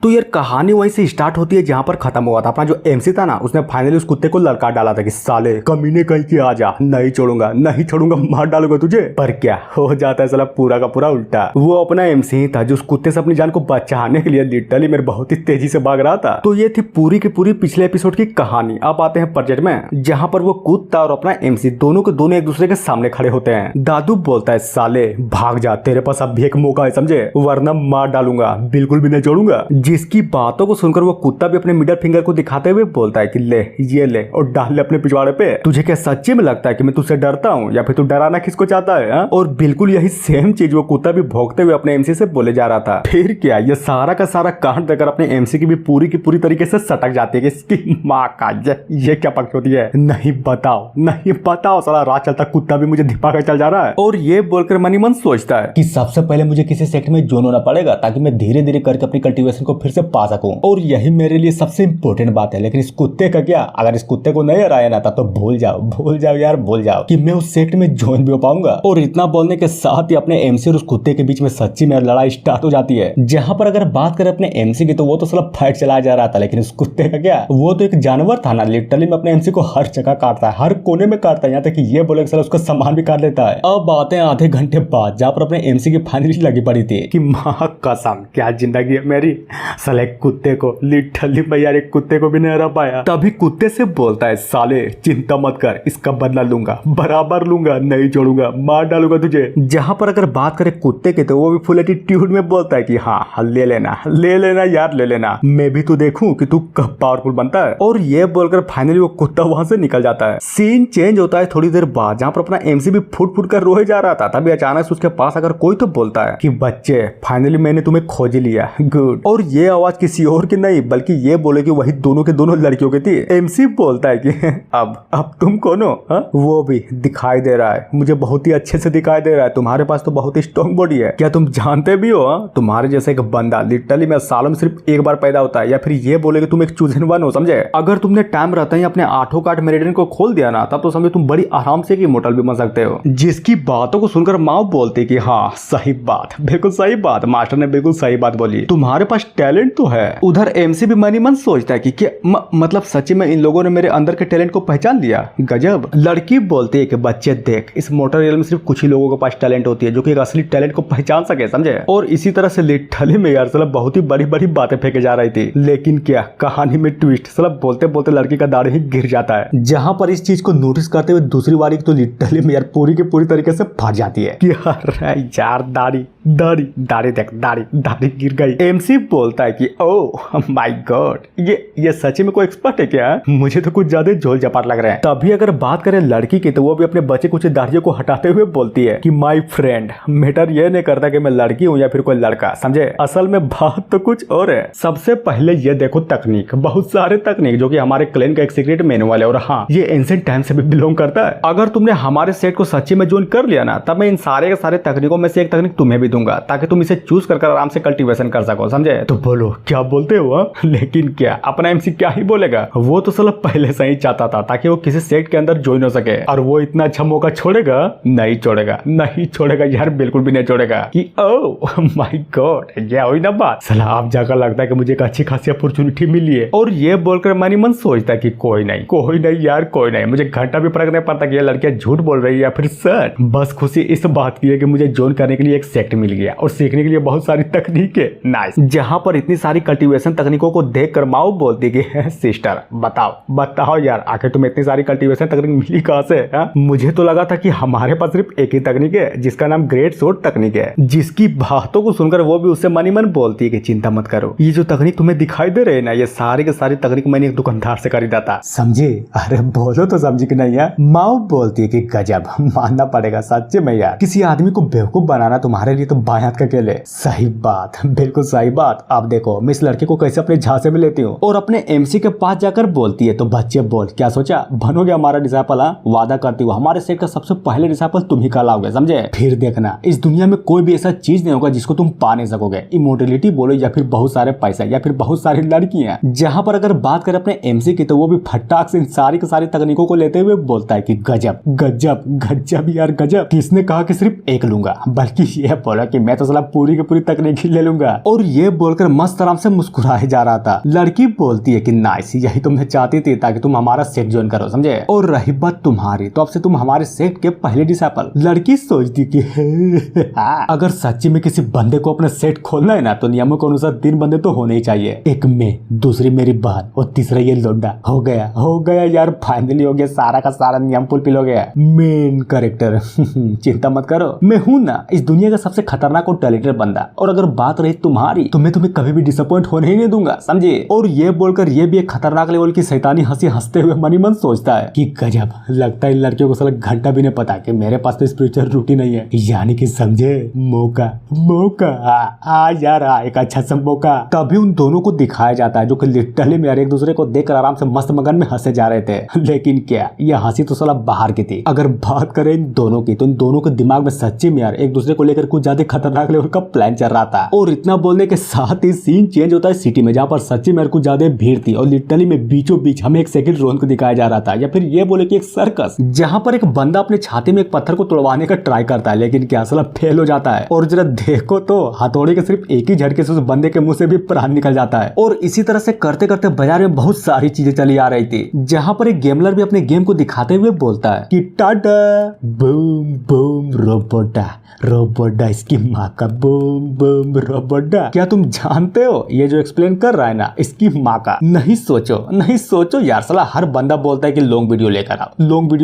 तो यार कहानी वहीं से स्टार्ट होती है जहाँ पर खत्म हुआ था। अपना जो एमसी था ना, उसने फाइनली उस कुत्ते को लड़का डाला था कि साले कमीने कहीं के आ जा, नहीं छोड़ूंगा नहीं छोड़ूंगा, मार डालूंगा तुझे। पर क्या हो जाता है साला पूरा का पूरा उल्टा। वो अपना एमसी ही था जो उस कुत्ते से अपनी जान को बचाने के लिए लिटरली मेरे बहुत ही तेजी से भाग रहा था। तो ये थी पूरी की पूरी पिछले एपिसोड की कहानी। अब आते हैं प्रेजेंट में, जहाँ पर वो कुत्ता और अपना एमसी दोनों के दोनों एक दूसरे के सामने खड़े होते हैं। दादू बोलता है साले भाग जा, तेरे पास अब भी एक मौका है समझे, वरना मार डालूंगा, बिल्कुल भी नहीं छोड़ूंगा। जिसकी बातों को सुनकर वो कुत्ता भी अपने मिडिल फिंगर को दिखाते हुए बोलता है कि ले ये ले और डाल ले अपने पिछवाड़े पे। तुझे क्या सच्ची में लगता है कि मैं तुझसे डरता हूँ या फिर तू डराना किसको चाहता है हा? और बिल्कुल यही सेम चीज वो कुत्ता भी भौंकते हुए अपने एमसी से बोले जा रहा था। फिर क्या ये सारा का सारा कांड देकर अपने एमसी की भी पूरी तरीके से सटक जाती है कि इसकी माँ का ये क्या पक्ष होती है। नहीं बताओ साला रात चलता कुत्ता भी मुझे धिपा कर चल जा रहा है। और ये बोलकर मनी मन सोचता है कि सबसे पहले मुझे किसी सेक्ट में जोन होना पड़ेगा ताकि मैं धीरे धीरे करके अपनी कल्टीवेशन को फिर से पा सकूं, और यही मेरे लिए सबसे इंपॉर्टेंट बात है। लेकिन इस कुत्ते का क्या, अगर इस कुत्ते को नहीं हराया ना तब तो भूल जाओ यार, भूल जाओ कि मैं उस सेक्ट में ज्वाइन भी हो पाऊंगा। और इतना बोलने के साथ ही अपने एमसी और उस कुत्ते के बीच में सच्ची में लड़ाई स्टार्ट हो जाती है। जहां पर अगर बात करें अपने एमसी की तो वो तो साला फाइट चला जा रहा था, लेकिन उस कुत्ते का क्या, वो तो एक जानवर था ना, लिटरली में अपने एमसी को हर जगह काटता है, हर कोने में काटता है, यहाँ तक कि ये बोले साला उसका सामान भी काट लेता है। अब बातें आधे घंटे बाद जहाँ पर अपने एमसी की फाइनली लगी पड़ी थी कि माँ कसम क्या जिंदगी है मेरी, साले कुत्ते को लिटरली मैं यार एक कुत्ते को भी नहीं हरा पाया। तभी कुत्ते से बोलता है साले चिंता मत कर, इसका बदला लूंगा, बराबर लूंगा, नहीं छोड़ूंगा, मार डालूंगा तुझे। जहां पर अगर बात करें कुत्ते के तो वो भी फुल एटीट्यूड में बोलता है कि हाँ ले लेना यार, ले लेना, मैं भी तो देखूं कि तू कब पावरफुल बनता है। और ये बोलकर फाइनली वो कुत्ता वहां से निकल जाता है। सीन चेंज होता है थोड़ी देर बाद, जहां पर अपना एमसी भी फुट कर रोए जा रहा था। तभी अचानक से उसके पास अगर कोई तो बोलता है कि बच्चे फाइनली मैंने तुम्हें खोज लिया, गुड। और ये आवाज किसी और की नहीं बल्कि ये बोले कि वही दोनों के दोनों लड़कियों की थी। एमसी बोलता है कि अब तुम कौन हो? वो भी दिखाई दे रहा है, मुझे बहुत ही अच्छे से दिखाई दे रहा है, तुम्हारे पास तो बहुत ही स्ट्रॉन्ग बॉडी है, क्या तुम जानते भी हो तुम्हारे जैसे एक बंदा लिटरली में सालों में सिर्फ एक बार पैदा होता है, या फिर ये बोले कि तुम एक चूजन वन हो समझे। अगर तुमने टाइम रहता ही अपने 8 कार्ड मेरिडियन को खोल दिया ना, तब तो समझो तुम बड़ी आराम से इमॉर्टल भी बन सकते हो। जिसकी बातों को सुनकर माँ बोलती कि हाँ सही बात, बिल्कुल सही बात, मास्टर ने बिल्कुल सही बात बोली, तुम्हारे पास टैलेंट तो है। उधर एमसी भी मनी मन सोचता है कि मतलब सच्ची में इन लोगों ने मेरे अंदर के टैलेंट को पहचान लिया, गजब। लड़की बोलती है कि बच्चे देख, इस मोटर रियल में सिर्फ कुछ ही लोगों के पास टैलेंट होती है जो कि एक असली टैलेंट को पहचान सके समझे। और इसी तरह से लिटरली में यार साला बहुत ही बड़ी बातें फेंके जा रही थी। लेकिन क्या कहानी में ट्विस्ट, साला बोलते बोलते लड़की का दाढ़ी ही गिर जाता है। जहां पर इस चीज को नोटिस करते हुए दूसरी बारी तो लिटरली में यार पूरी की पूरी तरीके से फट जाती है कि यार दाढ़ी गिर गई। एमसी बोलता है कि ओह माय गॉड, ये सच्ची में कोई एक्सपर्ट है क्या? मुझे तो कुछ ज्यादा झोल झपाट लग रहे हैं। तभी अगर बात करें लड़की की तो वो भी अपने बचे कुछ दाढ़ियों को हटाते हुए बोलती है कि माय फ्रेंड, मैटर ये नहीं करता कि मैं लड़की हूँ या फिर कोई लड़का समझे, असल में बात तो कुछ और है। सबसे पहले ये देखो तकनीक, बहुत सारे तकनीक जो कि हमारे क्लैन का एक सीक्रेट मैनुअल है, और हाँ ये एंशिएंट टाइम से भी बिलोंग करता है। अगर तुमने हमारे सेट को सच्ची में ज्वाइन कर लिया ना, तब मैं इन सारे के सारे तकनीकों में से एक तकनीक तुम्हें भी दूंगा ताकि तुम इसे चूज कर आराम से कल्टीवेशन कर सको समझे। तो बोलो क्या बोलते हो? लेकिन क्या अपना एमसी क्या ही बोलेगा, वो तो साला पहले से ही चाहता था ताकि वो किसी सेट के अंदर ज्वाइन हो सके, और वो इतना अच्छा मौका छोड़ेगा? नहीं छोड़ेगा यार, बिल्कुल भी नहीं छोड़ेगा। कि ओह माय गॉड, ये हुई ना बात, साला अब जाकर लगता है कि मुझे एक अच्छी खासी अपॉर्चुनिटी मिली है। और ये बोलकर मनी मन सोचता है कि कोई नहीं यार, कोई नहीं, मुझे घंटा भी फर्क नहीं पड़ता कि ये लड़कियां झूठ बोल रही है या फिर सच। बस खुशी इस बात की है कि मुझे ज्वाइन करने के लिए एक सेक्ट मिल गया और सीखने के लिए बहुत सारी तकनीकें। नाइस। जहां पर इतनी सारी कल्टीवेशन तकनीकों को देखकर माओ बोलती कि सिस्टर बताओ यार, आखिर तुम्हें इतनी सारी कल्टीवेशन तकनीक मिली कहां से? मुझे तो लगा था कि हमारे पास सिर्फ एक ही तकनीक है जिसका नाम ग्रेट शॉट तकनीक है। जिसकी बातों को सुनकर वो भी उससे मनी मन बोलती है कि चिंता मत करो, ये जो तकनीक तुम्हें दिखाई दे रहे है ना, ये सारी के सारी तकनीक मैंने एक दुकानदार से खरीदा था समझे। अरे बोलो तो समझी कि नहीं है? माओ बोलती है कि गजब, मानना पड़ेगा सच्चे में यार, किसी आदमी को बेवकूफ बनाना तुम्हारे लिए तो बाएं हाथ का खेल है। सही बात, बिल्कुल सही बात। अब देखो मैं इस लड़के को कैसे अपने झांसे में लेती हूँ। और अपने एमसी के पास जाकर बोलती है, तो बच्चे बोल, क्या सोचा बनोगे हमारा डिसाइपल? वादा करती हूँ हमारे सेट का सबसे पहले डिसाइपल तुम ही कहलाओगे समझे। फिर देखना इस दुनिया में कोई भी ऐसा चीज नहीं होगा जिसको तुम पा नहीं सकोगे, इमोर्टलिटी बोलो या फिर बहुत सारे पैसा या फिर बहुत सारी लड़कियां। जहां पर अगर बात करें अपने एमसी की तो वो भी फटाक से इन सारी की सारी तकनीकों को लेते हुए बोलता है कि गजब यार गजब। किसने कहा कि सिर्फ एक लूंगा, बल्कि ये बोला कि मैं तो साला पूरी की पूरी तकनीक ही ले लूंगा। और ये बोलकर मस्त आराम से मुस्कुराए जा रहा था। लड़की बोलती है कि नाइस, यही तुमने चाहती थी ताकि तुम हमारा सेक्ट ज्वाइन करो, समझे। और रही बात तुम्हारी, तो अब से तुम हमारे सेक्ट के पहले डिसाइपल। लड़की सोचती कि अगर सच्ची में किसी बंदे को अपना सेक्ट खोलना है ना, तो नियमों के अनुसार 3 बंदे तो होने ही चाहिए। एक मैं, दूसरी मेरी बहन और तीसरा ये लोंडा। हो गया यार, फाइनली हो गया, सारा का सारा नियम फुलफिल हो गया। मेन कैरेक्टर चिंता मत करो, मैं हूं ना इस दुनिया का सबसे खतरनाक और टैलेंटेड बंदा। और अगर बात रही तुम्हारी, तो मैं तुम्हें कभी भी डिसअपॉइंट होने ही नहीं दूंगा, समझे। और ये बोलकर ये भी एक खतरनाक लेवल की शैतानी हंसी हंसते हुए मनी मन सोचता है कि गजब, लगता है इन लड़कियों को साला घंटा भी नहीं पता कि मेरे पास तो स्पिरिचुअल रूटीन नहीं है। यानी कि समझे, मौका आ यार, एक अच्छा सा मौका। तभी उन दोनों को दिखाया जाता है जो कि लिटरली में एक दूसरे को देखकर आराम से मस्त मगन में हंसे जा रहे थे। लेकिन क्या यह हंसी तो साला बाहर की थी। अगर बात करें इन दोनों की, तो इन दोनों के दिमाग में सच्ची में यार एक दूसरे को लेकर कुछ ज्यादा खतरनाक लेवल का प्लान चल रहा था। और इतना बोलने के साथ ही सीन चेंज होता है सिटी में, जहाँ पर सच्ची में कुछ ज्यादा भीड़ थी। और लिटरली में बीचों बीच हमें एक सेकंड रोन को दिखाया जा रहा था, या फिर ये बोले कि एक सर्कस, जहाँ पर एक बंदा अपने छाती में एक पत्थर को तोड़वाने का ट्राई करता है, लेकिन क्या साला फेल हो जाता है। और जरा देखो तो हथौड़े के सिर्फ एक ही झटके से उस बंदे के मुंह से भी प्राण निकल जाता है। और इसी तरह से करते करते बाजार में बहुत सारी चीजें चली आ रही थी, जहाँ पर एक गेमलर भी अपने गेम को दिखाते हुए बोलता है कि टाटा बूम बूम रोबोटा इसकी माँ का बूम बूम रोबोटा। क्या तुम जानते हो ये जो एक्सप्लेन कर रहा है ना, इसकी माँ का। नहीं सोचो यार, साला हर बंदा बोलता है कि लॉन्ग वीडियो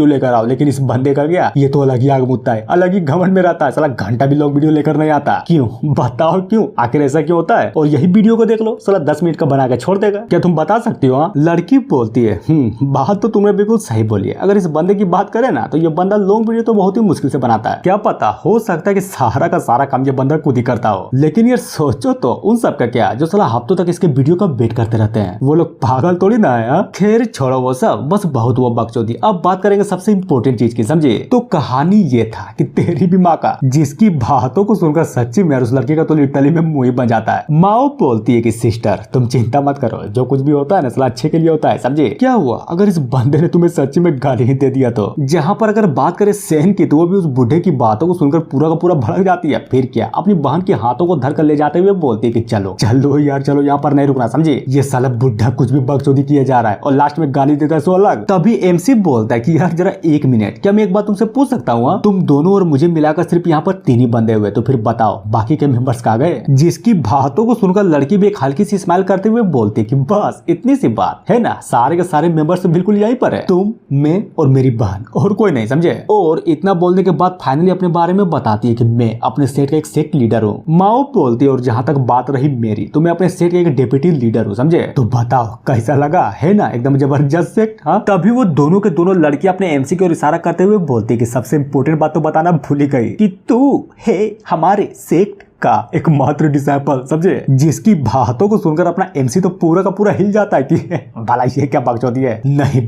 लेकर आओ, लेकिन इस बंदे का क्या, ये तो अलग ही आग मुद्दा है, अलग ही घमंड में रहता है। साला घंटा भी लॉन्ग वीडियो लेकर नहीं आता। क्यों बताओ, क्यों आखिर ऐसा क्यों होता है। और यही वीडियो को देख लो, साला 10 मिनट का बना के छोड़ देगा। क्या तुम बता सकती हो। लड़की बोलती है बात तो तुमने बिल्कुल सही बोली है। अगर इस बंदे की बात करें ना, तो ये बंदा लॉन्ग वीडियो तो बहुत ही मुश्किल से बनाता है। क्या पता, हो सकता है कि सारा का सारा काम ये बंदा खुद ही करता हो। लेकिन यार सोचो तो उन सब का क्या, जो साला हफ्तों तक इसके वीडियो का वेट करते रहते हैं। वो लोग पागल थोड़ी ना है। खैर छोड़ो वो सब, बस बहुत वो बकचोदी। अब बात करेंगे सबसे इंपॉर्टेंट चीज की, समझे। तो कहानी ये था कि तेरी भी माँ का, जिसकी बातों को सुनकर सच्ची में उस लड़के का तो लिटरली में मुंह ही बन जाता है। माँ बोलती है कि सिस्टर तुम चिंता मत करो, जो कुछ भी होता है ना साला अच्छे के लिए होता है, समझे। क्या हुआ अगर इस बंदे ने तुम्हें सच्ची में गाली ही दे दिया तो। जहाँ पर अगर बात करें सेन की, तो वो भी उस बूढ़े की बातों को सुनकर पूरा का पूरा भड़क जाती है। फिर क्या, अपनी बहन के हाथों को धर कर ले जाते हुए बोलती है कि चलो यार चलो, यहाँ पर नहीं रुकना, समझे। ये साला बुढ़ा कुछ भी बकचोदी किया जा रहा है और लास्ट में गाली देता है सो अलग। तभी एमसी बोलता है कि यार जरा 1 मिनट, क्या मैं एक बात तुमसे पूछ सकता हूँ। तुम दोनों और मुझे मिलाकर सिर्फ यहाँ पर 3 ही बंदे हुए, तो फिर बताओ बाकी के मेंबर्स कहाँ गए। जिसकी बातों को सुनकर लड़की भी एक हल्की सी स्माइल करते हुए बोलती है कि बस इतनी सी बात है ना, सारे के सारे मेंबर्स बिल्कुल यहीं पर है, तुम, मैं और मेरी बहन, और कोई नहीं, समझे। और इतना बोलने के बाद फाइनली अपने बारे में बताती है कि मैं अपने सेट का एक सेक्ट लीडर हूँ। माओ बोलती है और जहाँ तक बात रही मेरी, तो मैं अपने सेट का एक डेप्यूटी लीडर हूँ, समझे। तो बताओ कैसा लगा, है ना एकदम जबरदस्त सेक्ट। हाँ, तभी वो दोनों के दोनों लड़की अपने एमसी की ओर इशारा करते हुए बोलती है कि सबसे इंपॉर्टेंट बात तो बताना भूल ही गई कि तू है हमारे सेक्ट का एकमात्र डिसाइपल, समझे। जिसकी बातों को सुनकर अपना एमसी तो पूरा का पूरा हिल जाता है कि भला ये क्या बकचोदी है। नहीं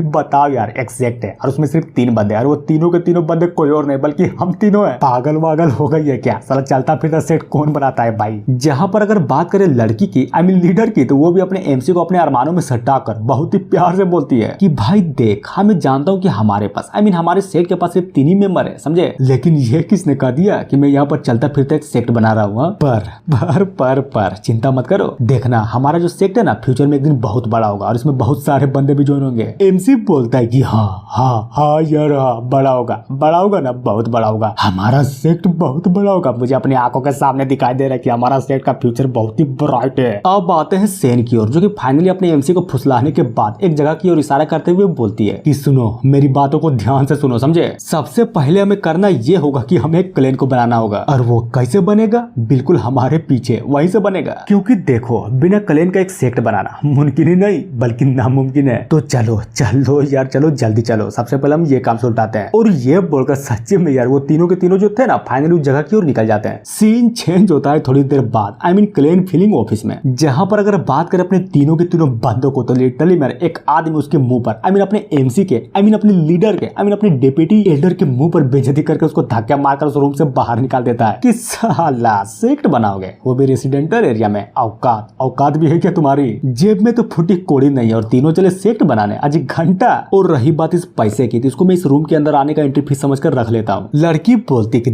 बताओ यार, एक सेक्ट है और उसमें सिर्फ 3 बंदे, और वो तीनों के तीनों बंदे कोई और नहीं बल्कि हम तीनों हैं। पागल वागल हो गई है क्या, साला चलता फिरता सेक्ट कौन बनाता है भाई। जहाँ पर अगर बात करें लड़की की, आई मीन लीडर की, तो वो भी अपने एमसी को अपने अरमानों में सटाकर बहुत ही प्यार से बोलती है कि भाई देख, मैं जानता हूँ कि हमारे पास, आई मीन हमारे सेक्ट के पास सिर्फ 3 ही मेंबर है, समझे। लेकिन ये किसने कह दिया कि मैं यहाँ पर चलता फिरता सेक्ट बना रहा हूँ। पर चिंता मत करो, देखना हमारा जो सेक्ट है ना, फ्यूचर में एक दिन बहुत बड़ा होगा और इसमें बहुत सारे बंदे भी ज्वाइन होंगे। एमसी बोलता है कि हाँ यार, बड़ा होगा ना, बहुत बड़ा होगा, हमारा सेक्ट बहुत बड़ा होगा। मुझे अपनी आंखों के सामने दिखाई दे रहा है कि हमारा सेक्ट का फ्यूचर बहुत ही ब्राइट है। अब आते हैं सेन की ओर, जो कि फाइनली अपने एमसी को फुसलाने के बाद एक जगह की ओर इशारा करते हुए बोलती है कि सुनो, मेरी बातों को ध्यान से सुनो, समझे। सबसे पहले हमें करना ये होगा कि हमें एक क्लैन को बनाना होगा, और वो कैसे बनेगा, बिल्कुल हमारे पीछे वहीं से बनेगा। क्योंकि देखो, बिना क्लैन का एक सेक्ट बनाना मुमकिन ही नहीं बल्कि नामुमकिन है। तो चलो यार, चलो जल्दी चलो, सबसे पहले हम ये काम सुलझाते हैं। और ये बोलकर सच्ची में यार वो तीनों के तीनों जो थे ना, फाइनली उस जगह की ओर निकल जाते हैं। सीन चेंज होता है थोड़ी देर बाद, आई मीन क्लैन फिलिंग ऑफिस में, जहां पर अगर बात करें अपने तीनों के तीनों बंदों को, तो लिटरली मेरे एक आदमी उसके मुंह पर, आई मीन अपने एमसी के, आई मीन अपने लीडर के, आई मीन अपने डेप्यूटी एल्डर के मुंह पर बेइज्जती करके उसको धक्का मारकर उस रूम से बाहर निकाल देता है कि साला सेक्ट बनाओगे, वो भी रेसिडेंटल एरिया में? औकात औकात भी है क्या तुम्हारी? जेब में तो फुटी कोड़ी नहीं है और तीनों चले सेक्ट बनाने आज एक घंटा। और रही बात इस पैसे की, तो इसको मैं इस रूम के अंदर आने का एंट्री फीस समझकर रख लेता हूँ। लड़की बोलती कि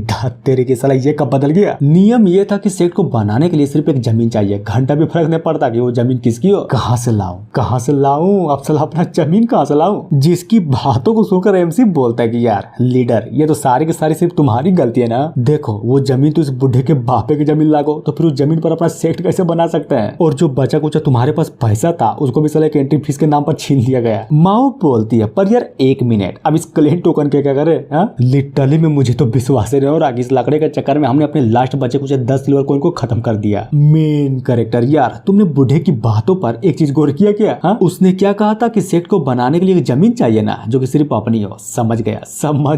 तेरे के साला ये कब बदल गया? नियम ये था कि सेक्ट को बनाने के लिए सिर्फ एक जमीन चाहिए, घंटा भी फर्क नहीं पड़ता कि वो जमीन किसकी हो। कहाँ से लाऊं अब साला अपना जमीन कहाँ से लाऊं? जिसकी बातों को सुनकर एमसी बोलता है कि यार लीडर, ये तो सारी की सारी सिर्फ तुम्हारी गलती है ना। देखो वो जमीन तो इस बुढ़े के बापे की जमीन लागो, तो फिर उस जमीन पर अपना सेक्ट कैसे बना सकते हैं? और जो बचा कुचा तुम्हारे पास पैसा था उसको भी साला एक एंट्री फीस के नाम पर छीन लिया गया। माओ बोलती है पर यार एक मिनट, अब इस क्लेम टोकन के क्या करे? लिटरली में मुझे तो विश्वास नहीं हो रहा कि इस लकड़े के चक्कर में हमने अपने लास्ट बचे कुछ 10 सिल्वर कॉइन को खत्म कर दिया। मेन कैरेक्टर यार, तुमने बुढ़े की बातों पर एक चीज गौर किया क्या? उसने क्या कहा था कि सेट को बनाने के लिए जमीन चाहिए ना, जो कि सिर्फ अपनी हो। समझ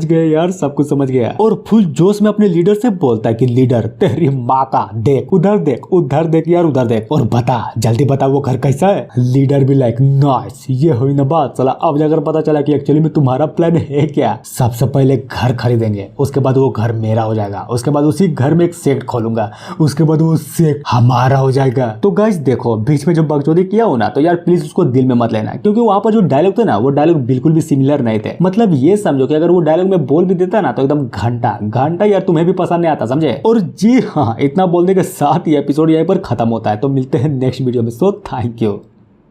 गया यार, सब कुछ समझ गया। और फुल जोश में अपने लीडर से बोलता है कि लीडर तेरी माँ का देख, उधर देख यार, उधर देख और बता, जल्दी बता वो घर कैसा है। लीडर भी लाइक नाइस, ये हुई ना बात। चला अब जाकर पता चला कि एक्चुअली में तुम्हारा प्लान है क्या। सबसे पहले घर खरीदेंगे, उसके बाद वो घर मेरा हो जाएगा, उसके बाद उसी घर में एक सेक्ट खोलूंगा, उसके बाद वो सेक्ट हमारा हो जाएगा। तो गाइस देखो, बीच में जो बकचोदी किया हो ना, तो यार प्लीज उसको दिल में मत लेना, क्योंकि वहां पर जो डायलॉग थे ना, वो डायलॉग बिल्कुल भी सिमिलर नहीं थे। मतलब ये समझो कि अगर वो डायलॉग में बोल भी देता ना, तो एकदम घंटा यार तुम्हें भी पसंद नहीं आता, समझे। और जी हाँ, इतना बोलने के साथ ही एपिसोड यहीं पर खत्म होता है। तो मिलते हैं नेक्स्ट वीडियो में। So thank you.